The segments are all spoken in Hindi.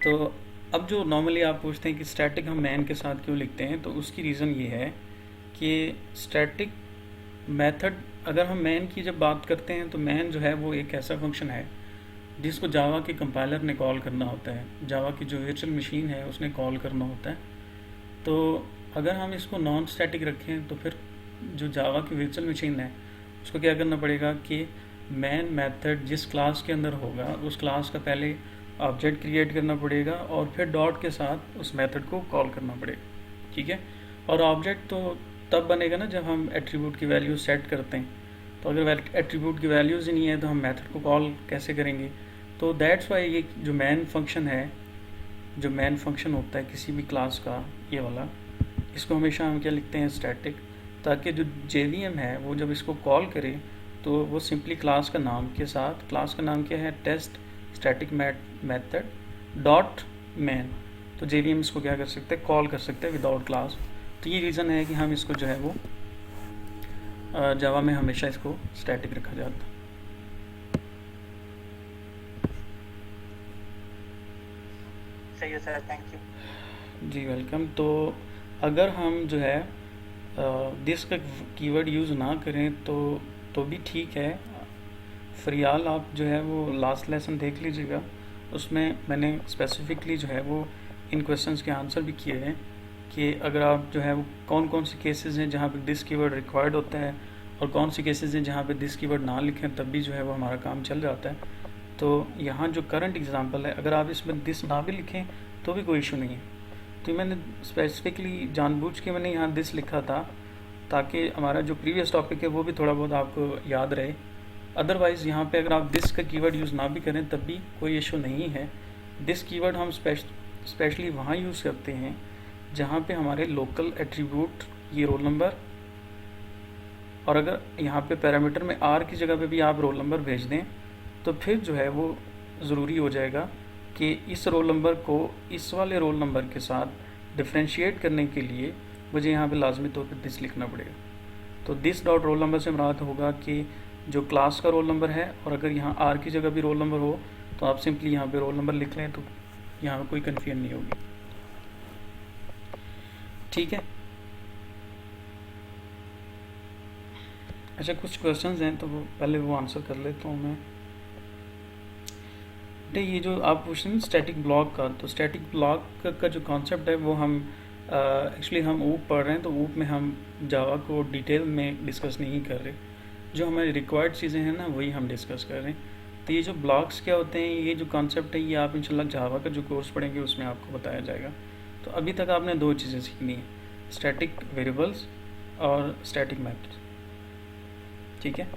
तो अब जो नॉर्मली आप पूछते हैं कि स्टैटिक हम मैन के साथ क्यों लिखते हैं, तो उसकी रीज़न ये है कि स्टैटिक मेथड, अगर हम मैन की जब बात करते हैं तो मैन जो है वो एक ऐसा फंक्शन है जिसको जावा के कंपाइलर ने कॉल करना होता है, जावा की जो वर्चुअल मशीन है उसने कॉल करना होता है। तो अगर हम इसको नॉन स्टैटिक रखें तो फिर जो जावा की वर्चुअल मशीन है उसको क्या करना पड़ेगा कि मैन मेथड जिस क्लास के अंदर होगा उस क्लास का पहले ऑब्जेक्ट क्रिएट करना पड़ेगा और फिर डॉट के साथ उस मेथड को कॉल करना पड़ेगा। ठीक है। और ऑब्जेक्ट तो तब बनेगा ना जब हम एट्रीब्यूट की वैल्यू सेट करते हैं। तो अगर एट्रीब्यूट की वैल्यूज़ ही नहीं है तो हम मेथड को कॉल कैसे करेंगे। तो दैट्स वाई ये जो मैन फंक्शन है, जो मैन फंक्शन होता है किसी भी क्लास का, ये वाला, इसको हमेशा हम क्या लिखते हैं, स्टैटिक, ताकि जो JVM है वो जब इसको कॉल करे तो वो सिंपली क्लास का नाम के साथ, क्लास का नाम क्या है, test static method dot main, तो JVM इसको क्या कर सकते हैं, कॉल कर सकते हैं विदाउट क्लास। तो ये रीज़न है कि हम इसको जो है वो जावा में हमेशा इसको स्टैटिक रखा जाता है। सही है सर, थैंक यू। जी वेलकम। तो अगर हम जो है दिस का कीवर्ड यूज़ ना करें तो भी ठीक है। फिलहाल आप जो है वो लास्ट लेसन देख लीजिएगा, उसमें मैंने स्पेसिफिकली जो है वो इन क्वेश्चंस के आंसर भी किए हैं कि अगर आप जो है वो कौन कौन से केसेस हैं जहाँ पे दिस कीवर्ड रिक्वायर्ड होता है और कौन से केसेस हैं जहाँ पे दिस कीवर्ड ना लिखें तब भी जो है वो हमारा काम चल जाता है। तो यहाँ जो करंट एग्जांपल है, अगर आप इसमें दिस ना भी लिखें तो भी कोई इशू नहीं है। तो मैंने स्पेसिफिकली जानबूझ के मैंने यहाँ दिस लिखा था ताकि हमारा जो प्रीवियस टॉपिक है वो भी थोड़ा बहुत आपको याद रहे। अदरवाइज़ यहाँ पे अगर आप दिस का कीवर्ड यूज़ ना भी करें तब भी कोई इशू नहीं है। दिस कीवर्ड हम स्पेशली वहाँ यूज़ करते हैं जहाँ पे हमारे लोकल एट्रीब्यूट ये रोल नंबर, और अगर यहाँ पे पैरामीटर में आर की जगह पे भी आप रोल नंबर भेज दें तो फिर जो है वो ज़रूरी हो जाएगा कि इस रोल नंबर को इस वाले रोल नंबर के साथ डिफ्रेंशिएट करने के लिए मुझे यहाँ पे लाजमी तौर पे दिस लिखना पड़ेगा। तो दिस डॉट रोल नंबर से मुराद होगा कि जो क्लास का रोल नंबर है, और अगर यहाँ आर की जगह भी रोल नंबर हो तो आप सिंपली यहाँ पे रोल नंबर लिख लें तो यहाँ पे कोई कन्फ्यूजन नहीं होगी। ठीक है। अच्छा, कुछ क्वेश्चंस हैं तो वो पहले वो आंसर कर लेता हूँ मैं। ये जो आप पूछ रहे हैं स्टैटिक ब्लॉक का, तो स्टैटिक ब्लॉक का जो कॉन्सेप्ट है वो हम एक्चुअली हम ऊप पढ़ रहे हैं, तो ऊप में हम जावा को डिटेल में डिस्कस नहीं कर रहे। जो हमारी रिक्वायर्ड चीज़ें हैं ना वही हम डिस्कस कर रहे हैं। तो ये जो ब्लॉक्स क्या होते हैं, ये जो कॉन्सेप्ट है ये आप इंशाल्लाह जावा का जो कोर्स पढ़ेंगे उसमें आपको बताया जाएगा। तो अभी तक आपने दो चीज़ें सीखनी है, स्टैटिक वेरिएबल्स और स्टैटिक मेथड्स। ठीक है।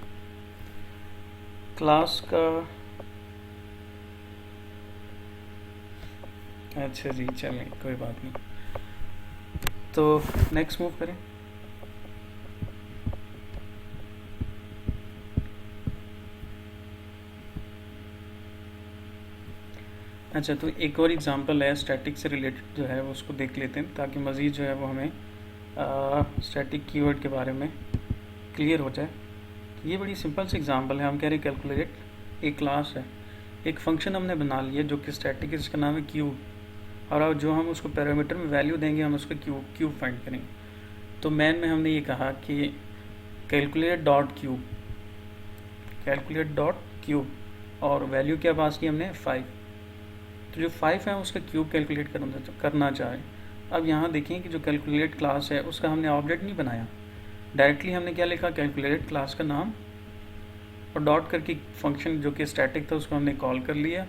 क्लास का, अच्छा जी चलें कोई बात नहीं। तो नेक्स्ट मूव करें। अच्छा, तो एक और एग्जांपल है स्टैटिक से रिलेटेड जो है वो उसको देख लेते हैं ताकि मज़ीद जो है वो हमें स्टैटिक कीवर्ड के बारे में क्लियर हो जाए। ये बड़ी सिंपल सी एग्जांपल है। हम कह रहे कैलकुलेट एक क्लास है, एक फंक्शन हमने बना लिया जो कि स्टैटिक है, जिसका नाम है क्यूब, और जो हम उसको पैरामीटर में वैल्यू देंगे हम उसको क्यूब फाइंड करेंगे। तो मैन में हमने ये कहा कि calculate dot cube, calculate dot cube, और वैल्यू क्या पास की हमने 5। तो जो 5 है उसका क्यूब कैलकुलेट करना चाहे। अब यहाँ देखें कि जो कैलकुलेट क्लास है उसका हमने ऑब्जेक्ट नहीं बनाया, डायरेक्टली हमने क्या लिखा, कैलकुलेट क्लास का नाम और डॉट करके फंक्शन जो कि स्टैटिक था उसको हमने कॉल कर लिया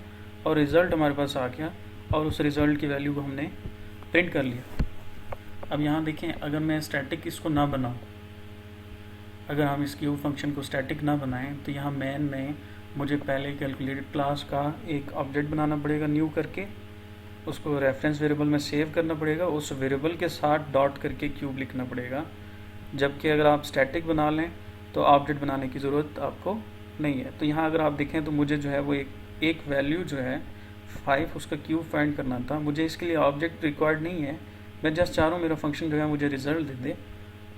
और रिज़ल्ट हमारे पास आ गया और उस रिज़ल्ट की वैल्यू को हमने प्रिंट कर लिया। अब यहाँ देखें, अगर मैं स्टैटिक इसको ना बनाऊँ, अगर हम इस क्यूब फंक्शन को स्टैटिक ना बनाएं तो यहाँ मैन में मुझे पहले कैलकुलेटेड क्लास का एक ऑब्जेक्ट बनाना पड़ेगा न्यू करके, उसको रेफरेंस वेरिएबल में सेव करना पड़ेगा, उस वेरिएबल के साथ डॉट करके क्यूब लिखना पड़ेगा। जबकि अगर आप स्टैटिक बना लें तो ऑब्जेक्ट बनाने की ज़रूरत आपको नहीं है। तो यहाँ अगर आप देखें तो मुझे जो है वो एक वैल्यू जो है 5 उसका क्यूब फाइंड करना था, मुझे इसके लिए ऑब्जेक्ट रिक्वायर्ड नहीं है, मैं जस्ट चाह रहा हूँ मेरा फंक्शन जो है मुझे रिजल्ट दे दे।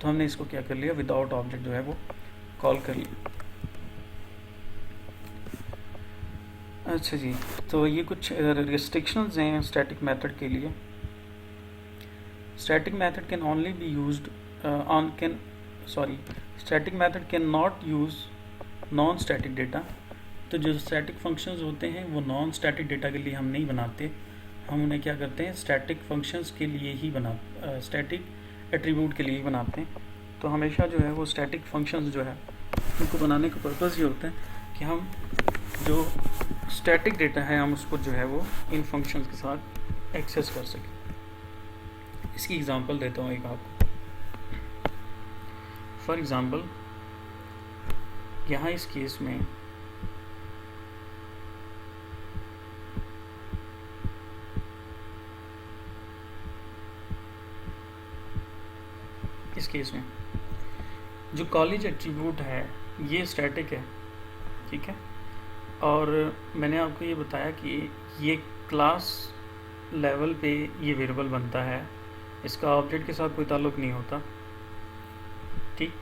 तो हमने इसको क्या कर लिया, विदाउट ऑब्जेक्ट जो है वो कॉल कर लिया। अच्छा जी, तो ये कुछ रिस्ट्रिक्शंस हैं स्टैटिक मेथड के लिए. Static method can only be used on can sorry static method can not use non static data. तो जो स्टैटिक फंक्शंस होते हैं वो नॉन स्टैटिक डेटा के लिए हम नहीं बनाते, हम उन्हें क्या करते हैं स्टैटिक फंक्शंस के लिए ही स्टैटिक एट्रीब्यूट के लिए ही बनाते हैं. तो हमेशा जो है वो स्टैटिक फंक्शंस जो है उनको बनाने का पर्पज़ ये होता है कि हम जो स्टैटिक डेटा है हम उसको जो है वो इन फंक्शंस के साथ एक्सेस कर सकें. इसकी एग्जांपल देता हूँ एक आपको. फॉर एग्जांपल यहाँ इस केस में जो कॉलेज एट्रीब्यूट है ये स्टैटिक है, ठीक है. और मैंने आपको ये बताया कि ये क्लास लेवल पे ये वेरिएबल बनता है, इसका ऑब्जेक्ट के साथ कोई ताल्लुक़ नहीं होता, ठीक.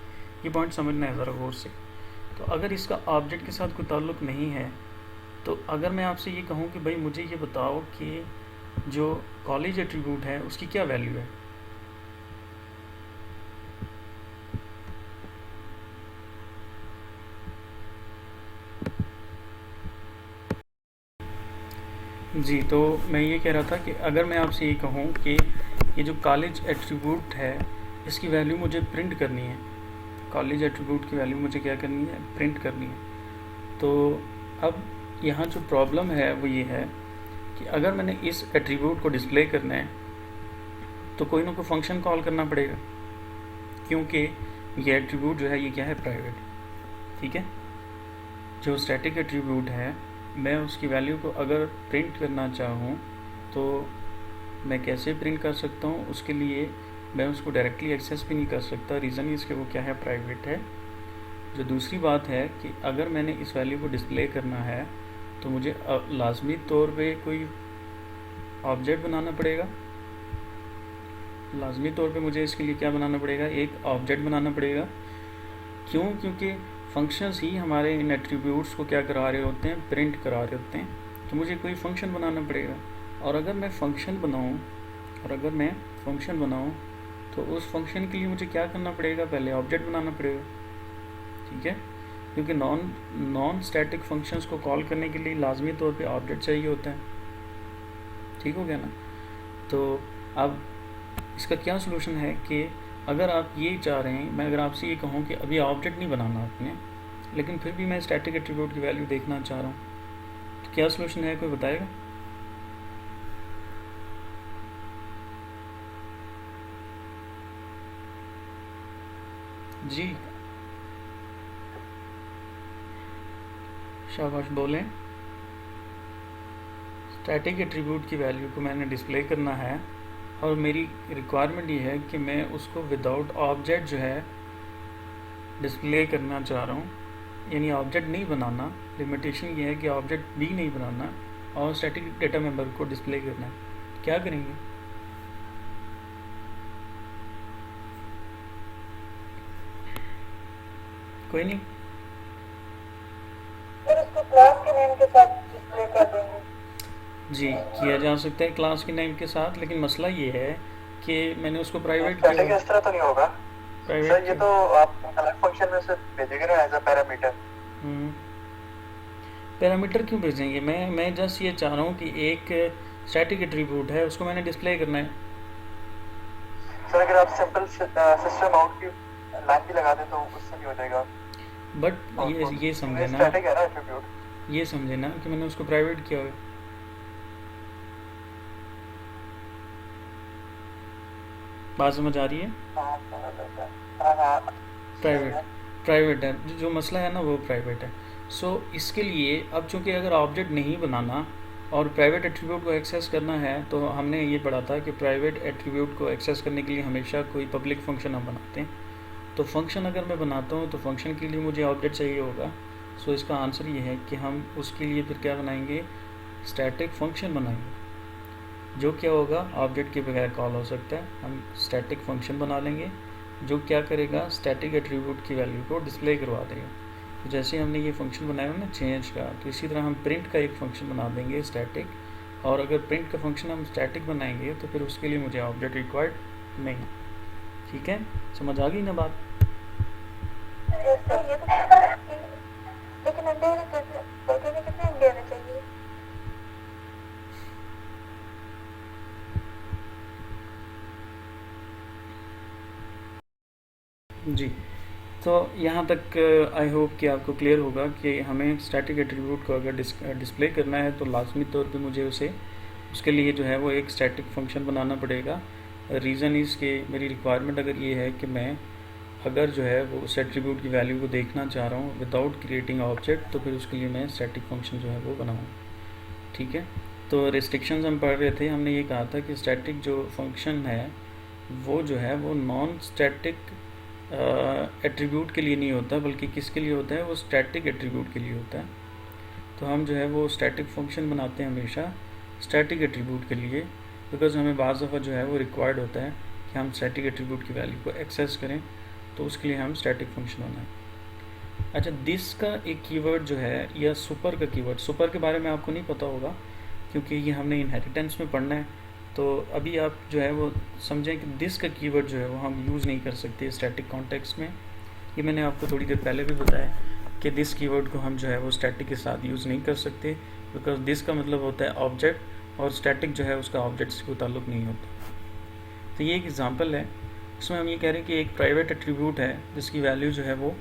ये पॉइंट समझना है ज़रा गौर से. तो अगर इसका ऑब्जेक्ट के साथ कोई ताल्लुक़ नहीं है तो अगर मैं आपसे ये कहूँ कि भाई मुझे ये बताओ कि जो कॉलेज एट्रीब्यूट है उसकी क्या वैल्यू है, जी. तो मैं ये कह रहा था कि अगर मैं आपसे ये कहूँ कि ये जो कॉलेज एट्रीब्यूट है इसकी वैल्यू मुझे प्रिंट करनी है, कॉलेज एट्रीब्यूट की वैल्यू मुझे क्या करनी है, प्रिंट करनी है. तो अब यहाँ जो प्रॉब्लम है वो ये है कि अगर मैंने इस एट्रीब्यूट को डिस्प्ले करना है तो कोई ना कोई फंक्शन कॉल करना पड़ेगा, क्योंकि ये एट्रीब्यूट जो है ये क्या है, प्राइवेट, ठीक है. जो स्टैटिक एट्रीब्यूट है मैं उसकी वैल्यू को अगर प्रिंट करना चाहूँ तो मैं कैसे प्रिंट कर सकता हूँ, उसके लिए मैं उसको डायरेक्टली एक्सेस भी नहीं कर सकता. रीज़न इसके वो क्या है, प्राइवेट है. जो दूसरी बात है कि अगर मैंने इस वैल्यू को डिस्प्ले करना है तो मुझे लाजमी तौर पे कोई ऑब्जेक्ट बनाना पड़ेगा. लाजमी तौर पे मुझे इसके लिए क्या बनाना पड़ेगा, एक ऑब्जेक्ट बनाना पड़ेगा. क्यों? क्योंकि फंक्शंस ही हमारे इन एट्रीब्यूट्स को क्या करा रहे होते हैं, प्रिंट करा रहे होते हैं. तो मुझे कोई फंक्शन बनाना पड़ेगा. और अगर मैं फंक्शन बनाऊँ तो उस फंक्शन के लिए मुझे क्या करना पड़ेगा, पहले ऑब्जेक्ट बनाना पड़ेगा, ठीक है. क्योंकि नॉन स्टैटिक फंक्शंस को कॉल करने के लिए लाजमी तौर पे ऑब्जेक्ट चाहिए होता है, ठीक हो गया ना. तो अब इसका क्या सलूशन है कि अगर आप ये चाह रहे हैं, मैं अगर आपसे ये कहूँ कि अभी ऑब्जेक्ट नहीं बनाना आपने, लेकिन फिर भी मैं स्टैटिक एट्रीब्यूट की वैल्यू देखना चाह रहा हूँ, तो क्या सलूशन है, कोई बताएगा? जी शाबाश बोलें. स्टैटिक एट्रीब्यूट की वैल्यू को मैंने डिस्प्ले करना है और मेरी रिक्वायरमेंट ये है कि मैं उसको विदाउट ऑब्जेक्ट जो है डिस्प्ले करना चाह रहा हूँ, यानी ऑब्जेक्ट नहीं बनाना. लिमिटेशन ये है कि ऑब्जेक्ट भी नहीं बनाना और स्टैटिक डेटा मेंबर को डिस्प्ले करना है. क्या करेंगे? कोई नहीं, इसको क्लास के नेम के साथ डिस्प्ले कर देंगे. जी किया जा सकता है क्लास के नेम के साथ, लेकिन मसला ये है कि मैंने उसको प्राइवेट स्टैटिक इस तरह तो नहीं होगा सर, ये तो आप अलग फंक्शन में से भेजेंगे ना एज अ पैरामीटर. पैरामीटर क्यों भेजेंगे? मैं जस्ट ये चाह रहा हूँ कि एक स्टैटिक एट्रीब्यूट है उसको मैंने डिस्प्ले करना है. सर अगर आप सिंपल सिस्टम आउट की लाइन भी लगा दें तो उससे भी हो जाएगा. बट ये समझे ना, स्टैटिक है ना एट्रीब्यूट, ये समझे ना कि मैंने उसको प्राइवेट किया हुआ. बात समझ आ रही है? प्राइवेट है, जो मसला है ना वो प्राइवेट है. सो इसके लिए अब चूंकि अगर ऑब्जेक्ट नहीं बनाना और प्राइवेट एट्रीब्यूट को एक्सेस करना है तो हमने ये पढ़ा था कि प्राइवेट एट्रीब्यूट को एक्सेस करने के लिए हमेशा कोई पब्लिक फंक्शन हम बनाते हैं. तो फंक्शन अगर मैं बनाता हूँ तो फंक्शन के लिए मुझे ऑब्जेक्ट चाहिए होगा. सो इसका आंसर ये है कि हम उसके लिए फिर क्या बनाएंगे, स्टैटिक फंक्शन बनाएंगे, जो क्या होगा, ऑब्जेक्ट के बगैर कॉल हो सकता है. हम स्टैटिक फंक्शन बना लेंगे जो क्या करेगा, स्टैटिक एट्रीब्यूट की वैल्यू को डिस्प्ले करवा देगा. तो जैसे हमने ये फंक्शन बनाया ना चेंज का, तो इसी तरह हम प्रिंट का एक फंक्शन बना देंगे स्टैटिक, और अगर प्रिंट का फंक्शन हम स्टैटिक बनाएंगे तो फिर उसके लिए मुझे ऑब्जेक्ट रिक्वायर्ड नहीं। ठीक है, समझ आ गई ना बात? लेकिन अंडे में कितने अंडे होने चाहिए? जी, तो यहाँ तक आई होप कि आपको क्लियर होगा कि हमें स्टैटिक एट्रीब्यूट को अगर डिस्प्ले करना है तो लाजमी तौर पे मुझे उसके लिए जो है वो एक स्टैटिक फंक्शन बनाना पड़ेगा। रीज़न इज़ कि मेरी रिक्वायरमेंट अगर ये है कि मैं अगर जो है वो उस एट्रीब्यूट की वैल्यू को देखना चाह रहा हूँ विदाउट क्रिएटिंग ऑब्जेक्ट, तो फिर उसके लिए मैं स्टैटिक फंक्शन जो है वो बनाऊँ। ठीक है, तो रिस्ट्रिक्शंस हम पढ़ रहे थे, हमने ये कहा था कि स्टैटिक जो फंक्शन है वो जो है वो नॉन स्टैटिक एट्रीब्यूट के लिए नहीं होता, बल्कि किसके लिए होता है, वो स्टैटिक एट्रीब्यूट के लिए होता है। तो हम जो है वो स्टैटिक फंक्शन बनाते हैं हमेशा स्टैटिक एट्रीब्यूट के लिए, बिकॉज हमें बाज़ दफ़ा जो है वो रिक्वायर्ड होता है कि हम स्टैटिक एट्रीब्यूट की वैल्यू को एक्सेस करें, तो उसके लिए हम स्टैटिक फंक्शन बनाएं। अच्छा, दिस का एक कीवर्ड जो है या सुपर का कीवर्ड, सुपर के बारे में आपको नहीं पता होगा क्योंकि ये हमने इनहेरिटेंस में पढ़ना है, तो अभी आप जो है वो समझें कि दिस का कीवर्ड जो है वो हम यूज़ नहीं कर सकते स्टैटिक कॉन्टेक्स्ट में। ये मैंने आपको थोड़ी देर पहले भी बताया कि दिस कीवर्ड को हम जो है वो स्टैटिक के साथ यूज़ नहीं कर सकते, बिकॉज दिस का मतलब होता है ऑब्जेक्ट, और स्टैटिक जो है उसका ऑब्जेक्ट से कोई ताल्लुक़ नहीं होता। तो ये एक एग्ज़ाम्पल है, उसमें हम ये कह रहे हैं कि एक प्राइवेट एट्रीब्यूट है जिसकी वैल्यू जो है वो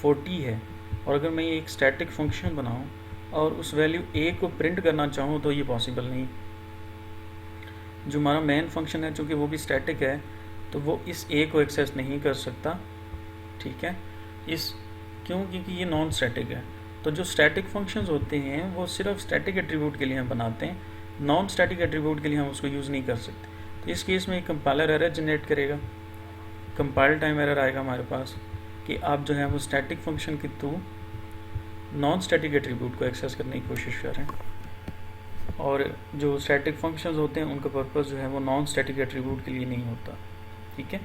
40 है, और अगर मैं ये एक स्टैटिक फंक्शन बनाऊँ और उस वैल्यू ए को प्रिंट करना चाहूँ तो ये पॉसिबल नहीं। जो हमारा मेन फंक्शन है चूँकि वो भी स्टैटिक है, तो वो इस ए को एक्सेस नहीं कर सकता। ठीक है, क्योंकि ये नॉन स्टैटिक है। तो जो स्टैटिक फंक्शंस होते हैं वो सिर्फ स्टैटिक एट्रीब्यूट के लिए हम बनाते हैं, नॉन स्टैटिक एट्रीब्यूट के लिए हम उसको यूज़ नहीं कर सकते। तो इस केस में एक कंपाइलर एरर जनरेट करेगा, कंपाइल टाइम एरर आएगा हमारे पास कि आप जो है वो स्टैटिक फंक्शन के थ्रू नॉन स्टैटिक एट्रीब्यूट को एक्सेस करने की कोशिश कर रहे हैं, और जो स्टैटिक फंक्शंस होते हैं उनका पर्पस जो है वो नॉन स्टैटिक एट्रीब्यूट के लिए नहीं होता। ठीक है,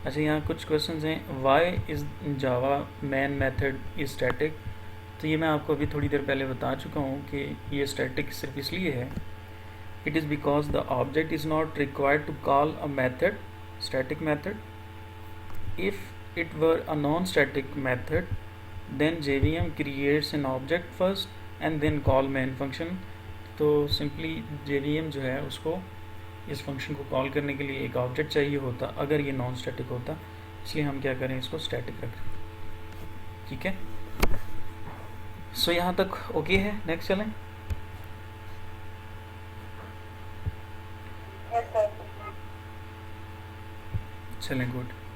अच्छा यहाँ कुछ क्वेश्चंस हैं, why is Java main method is static. तो ये मैं आपको अभी थोड़ी देर पहले बता चुका हूँ कि ये स्टैटिक सिर्फ इसलिए है, it is because the object is not required to call a method, static method. If it were a non static method then JVM creates an object first and then call main function। तो सिंपली JVM जो है उसको इस फंक्शन को कॉल करने के लिए एक ऑब्जेक्ट चाहिए होता अगर ये नॉन स्टैटिक होता, इसलिए हम क्या करें, इसको स्टैटिक रखें। ठीक है, सो यहाँ तक ओके है, नेक्स्ट चलें। चलें, गुड।